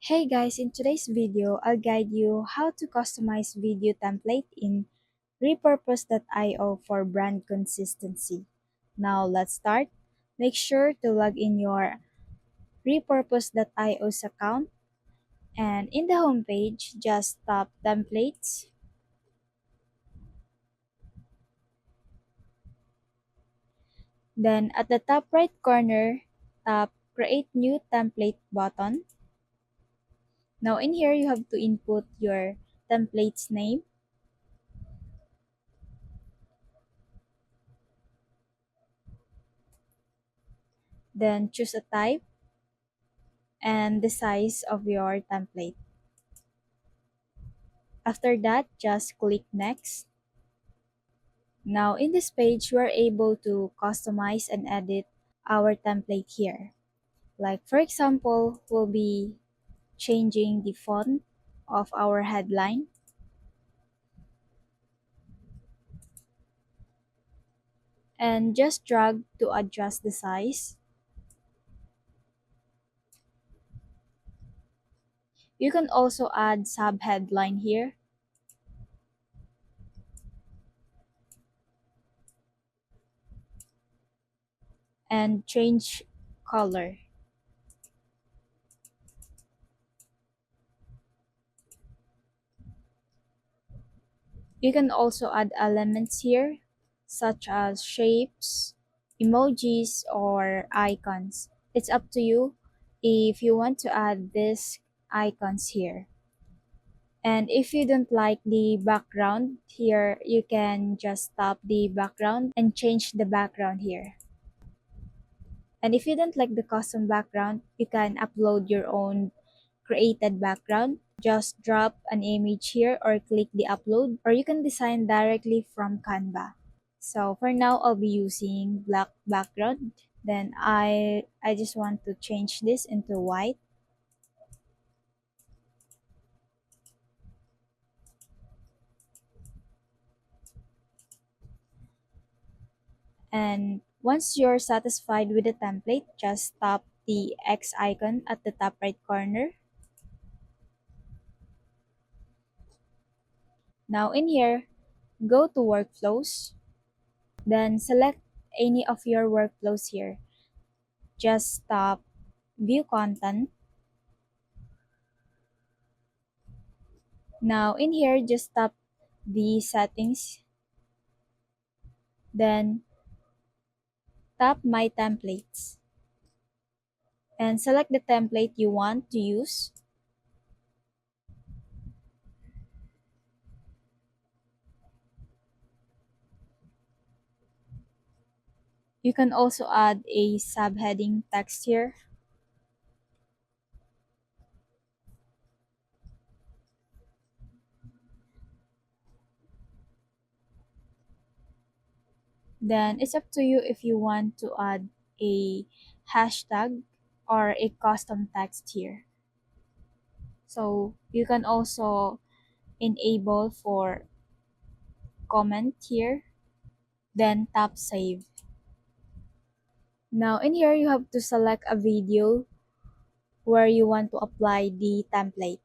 Hey guys, in today's video, I'll guide you how to customize video template in repurpose.io for brand consistency. Now let's start. Make sure to log in your repurpose.io's account and in the home page, just tap templates. Then at the top right corner, tap create new template button. Now in here, you have to input your template's name. Then choose a type and the size of your template. After that, just click next. Now in this page, we're able to customize and edit our template here. Like for example, we'll be changing the font of our headline. And just drag to adjust the size. You can also add sub-headline here. And change color. You can also add elements here, such as shapes, emojis, or icons. It's up to you if you want to add these icons here. And if you don't like the background here, you can just tap the background and change the background here. And if you don't like the custom background, you can upload your own created background. Just drop an image here or click the upload, or you can design directly from Canva. So for now, I'll be using black background. Then I just want to change this into white. And once you're satisfied with the template, just tap the X icon at the top right corner. Now in here, go to workflows. Then select any of your workflows here. Just tap view content. Now in here, just tap the settings. Then tap my templates. And select the template you want to use. You can also add a subheading text here. Then it's up to you if you want to add a hashtag or a custom text here. So you can also enable for comment here, then tap save. Now in here, you have to select a video where you want to apply the template.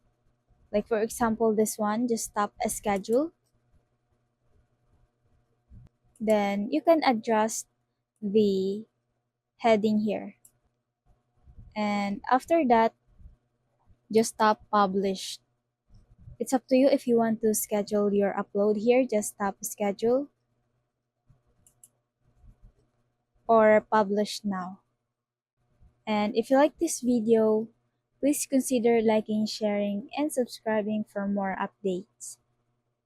Like for example, this one, just tap a schedule. Then you can adjust the heading here. And after that, just tap publish. It's up to you if you want to schedule your upload here. Just tap schedule or publish now. And if you like this video, please consider liking, sharing, and subscribing for more updates.